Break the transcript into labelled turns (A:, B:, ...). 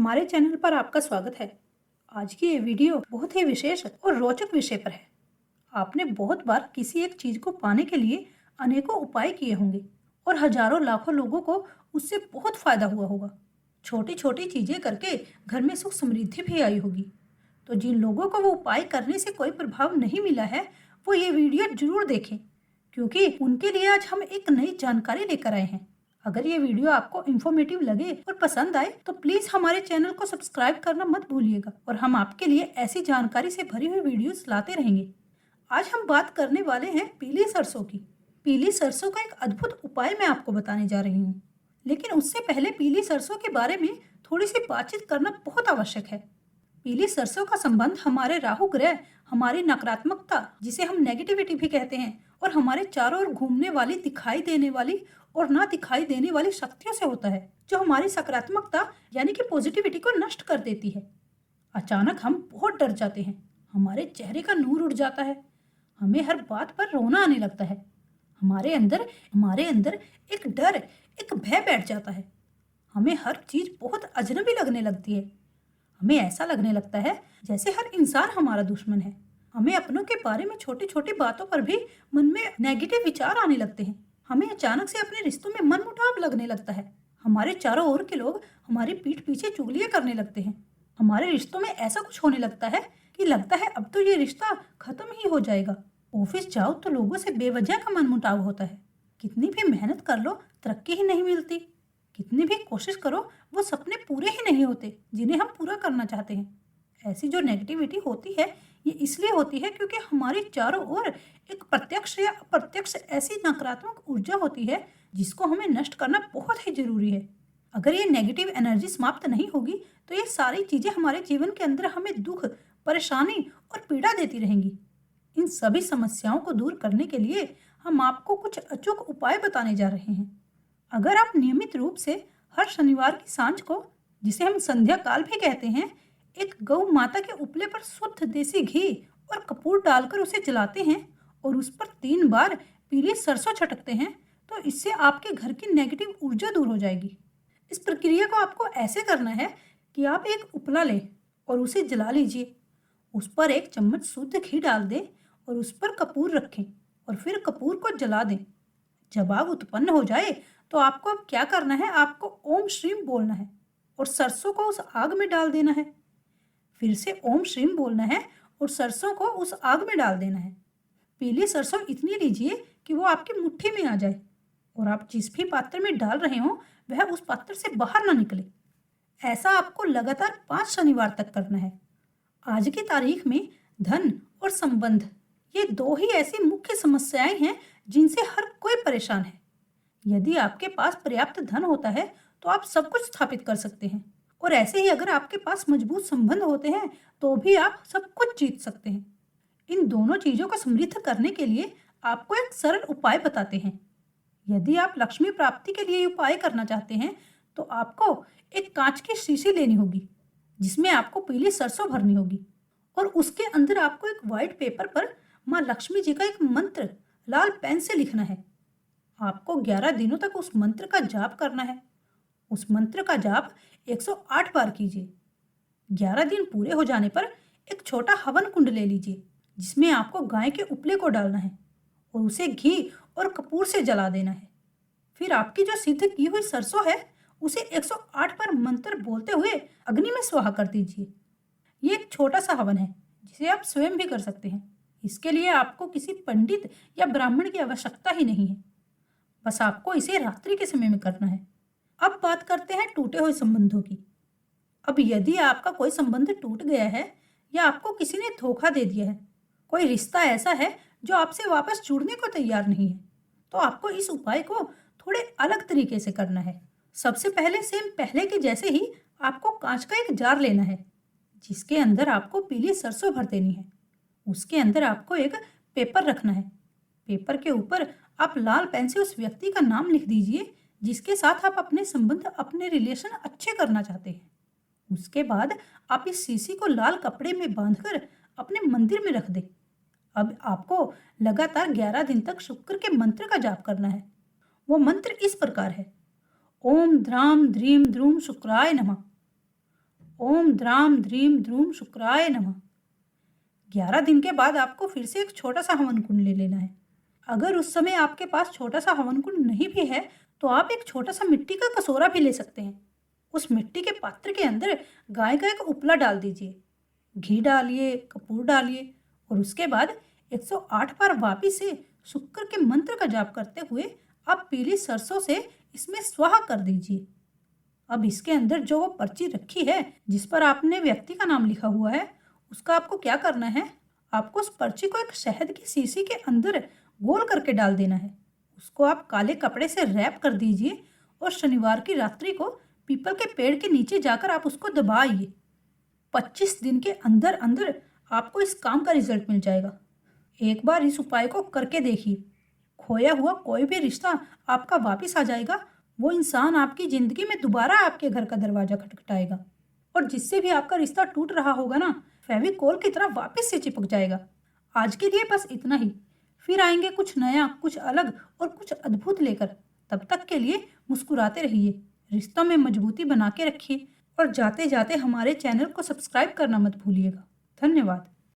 A: हमारे चैनल पर आपका स्वागत है। आज की ये वीडियो बहुत ही विशेष और रोचक विषय पर है। आपने बहुत बार किसी एक चीज को पाने के लिए अनेकों उपाय किए होंगे और हजारों लाखों लोगों को उससे बहुत फायदा हुआ होगा। छोटी छोटी चीजें करके घर में सुख समृद्धि भी आई होगी। तो जिन लोगों को वो उपाय करने से कोई प्रभाव नहीं मिला है, वो ये वीडियो जरूर देखें, क्योंकि उनके लिए आज हम एक नई जानकारी लेकर आए हैं। अगर ये वीडियो आपको इन्फॉर्मेटिव लगे और पसंद आए तो प्लीज हमारे चैनल को सब्सक्राइब करना मत भूलिएगा और हम आपके लिए ऐसी जानकारी से भरी हुई वीडियोस लाते रहेंगे। आज हम बात करने वाले हैं पीली सरसों की। पीली सरसों का एक अद्भुत उपाय मैं आपको बताने जा रही हूँ, लेकिन उससे पहले पीली सरसों के बारे में थोड़ी सी बातचीत करना बहुत आवश्यक है। पीली सरसों का संबंध हमारे राहु ग्रह, हमारी नकारात्मकता जिसे हम नेगेटिविटी भी कहते हैं, और हमारे चारों ओर घूमने वाली, दिखाई देने वाली और ना दिखाई देने वाली शक्तियों से होता है, जो हमारी सकारात्मकता यानी कि पॉजिटिविटी को नष्ट कर देती है। अचानक हम बहुत डर जाते हैं, हमारे चेहरे का नूर उड़ जाता है, हमें हर बात पर रोना आने लगता है, हमारे अंदर एक डर, एक भय बैठ जाता है, हमें हर चीज बहुत अजनबी लगने लगती है। हमें ऐसा लगने लगता है जैसे हर इंसान हमारा दुश्मन है। हमें अपनों के बारे में छोटी छोटी बातों पर भी मन में नेगेटिव विचार आने लगते हैं। हमें अचानक से अपने रिश्तों में मनमुटाव लगने लगता है। हमारे चारों ओर के लोग हमारी पीठ पीछे चुगलियां करने लगते हैं। हमारे रिश्तों में ऐसा कुछ होने लगता है कि लगता है अब तो ये रिश्ता खत्म ही हो जाएगा। ऑफिस जाओ तो लोगों से बेवजह का मनमुटाव होता है। कितनी भी मेहनत कर लो, तरक्की ही नहीं मिलती। कितनी भी कोशिश करो, वो सपने पूरे ही नहीं होते जिन्हें हम पूरा करना चाहते हैं। ऐसी जो नेगेटिविटी होती है, ये इसलिए होती है क्योंकि हमारे चारों ओर एक प्रत्यक्ष या अप्रत्यक्ष ऐसी नकारात्मक ऊर्जा होती है जिसको हमें नष्ट करना बहुत ही जरूरी है। अगर ये नेगेटिव एनर्जी समाप्त नहीं होगी तो ये सारी चीजें हमारे जीवन के अंदर हमें दुख, परेशानी और पीड़ा देती रहेंगी। इन सभी समस्याओं को दूर करने के लिए हम आपको कुछ अचूक उपाय बताने जा रहे हैं। अगर आप नियमित रूप से हर शनिवार की सांझ को, जिसे हम संध्या काल भी कहते हैं, एक गौ माता के उपले पर शुद्ध देसी घी और कपूर डालकर उसे जलाते हैं और उस पर 3 बार पीली सरसों छटकते हैं, तो इससे आपके घर की नेगेटिव ऊर्जा दूर हो जाएगी। इस प्रक्रिया को आपको ऐसे करना है कि आप एक उपला लें और उसे जला लीजिए। उस पर 1 चम्मच शुद्ध घी डाल दें और उस पर कपूर रखें और फिर कपूर को जला दें। जब आग उत्पन्न हो जाए तो आपको अब क्या करना है, आपको ओम श्रीम बोलना है और सरसों को उस आग में डाल देना है। फिर से ओम श्रीम बोलना है और सरसों को उस आग में डाल देना है। पीली सरसों इतनी लीजिए कि वो आपकी मुट्ठी में आ जाए और आप जिस भी पात्र में डाल रहे हो वह उस पात्र से बाहर ना निकले। ऐसा आपको लगातार 5 शनिवार तक करना है। आज की तारीख में धन और संबंध, ये 2 ही ऐसी मुख्य समस्याएं हैं जिनसे हर कोई परेशान है। यदि आपके पास पर्याप्त धन होता है तो आप सब कुछ स्थापित कर सकते हैं, और ऐसे ही अगर आपके पास मजबूत संबंध होते हैं तो भी आप सब कुछ जीत सकते हैं। इन दोनों चीजों को समृद्ध करने के लिए आपको एक सरल उपाय बताते हैं। यदि आप लक्ष्मी प्राप्ति के लिए उपाय करना चाहते हैं तो आपको एक कांच की शीशी लेनी होगी जिसमें आपको पीली सरसों भरनी होगी, और उसके अंदर आपको एक व्हाइट पेपर पर माँ लक्ष्मी जी का एक मंत्र लाल पेन से लिखना है। आपको 11 दिनों तक उस मंत्र का जाप करना है। उस मंत्र का जाप 108 बार कीजिए। 11 दिन पूरे हो जाने पर एक छोटा हवन कुंड ले लीजिए जिसमें आपको गाय के उपले को डालना है और उसे घी और कपूर से जला देना है। फिर आपकी जो सिद्ध की हुई सरसों है उसे 108 बार मंत्र बोलते हुए अग्नि में स्वाहा कर दीजिए। ये एक छोटा सा हवन है जिसे आप स्वयं भी कर सकते हैं। इसके लिए आपको किसी पंडित या ब्राह्मण की आवश्यकता ही नहीं है, बस आपको इसे रात्रि के समय में करना है। अब बात करते हैं टूटे हुए संबंधों की। अब यदि आपका कोई संबंध टूट गया है या आपको किसी ने धोखा दे दिया है, कोई रिश्ता ऐसा है जो आपसे वापस जुड़ने को तैयार नहीं है, तो आपको इस उपाय को थोड़े अलग तरीके से करना है। सबसे पहले सेम पहले के जैसे ही आपको कांच का एक जार लेना है जिसके अंदर आपको पीली सरसों भर देनी है। उसके अंदर आपको एक पेपर रखना है। पेपर के ऊपर आप लाल पेन से उस व्यक्ति का नाम लिख दीजिए जिसके साथ आप अपने संबंध, अपने रिलेशन अच्छे करना चाहते हैं। उसके बाद आप इस शीशी को लाल कपड़े में बांधकर अपने मंदिर में रख दें। अब आपको लगातार 11 दिन तक शुक्र के मंत्र का जाप करना है। वो मंत्र इस प्रकार है: ओम द्राम द्रीम द्रूम शुक्राय नमः। ओम द्राम ध्रीम ध्रूम शुक्राय नमः। 11 दिन के बाद आपको फिर से एक छोटा सा हवन कुंड ले लेना है। अगर उस समय आपके पास छोटा सा हवन कुंड नहीं भी है तो आप एक छोटा सा मिट्टी का कटोरा भी ले सकते हैं। उस मिट्टी के पात्र के अंदर गाय का एक उपला डाल दीजिए, घी डालिए, कपूर डालिए और उसके बाद 108 बार वापिस से शुक्र के मंत्र का जाप करते हुए आप पीली सरसों से इसमें स्वाहा कर दीजिए। अब इसके अंदर जो वो पर्ची रखी है जिस पर आपने व्यक्ति का नाम लिखा हुआ है, उसका आपको क्या करना है, आपको उस पर्ची को एक शहद की शीशी के अंदर गोल करके डाल देना है। उसको आप काले कपड़े से रैप कर दीजिए और शनिवार की रात्रि को पीपल के पेड़ के नीचे जाकर आप उसको दबाइए। 25 दिन के अंदर अंदर आपको इस काम का रिजल्ट मिल जाएगा। एक बार इस उपाय को करके देखिए, खोया हुआ कोई भी रिश्ता आपका वापिस आ जाएगा। वो इंसान आपकी जिंदगी में दोबारा आपके घर का दरवाजा खटखटाएगा और जिससे भी आपका रिश्ता टूट रहा होगा ना, फेविकोल की तरह वापस से चिपक जाएगा। आज के लिए बस इतना ही, फिर आएंगे कुछ नया, कुछ अलग और कुछ अद्भुत लेकर। तब तक के लिए मुस्कुराते रहिए, रिश्तों में मजबूती बना के रखिए और जाते जाते हमारे चैनल को सब्सक्राइब करना मत भूलिएगा। धन्यवाद।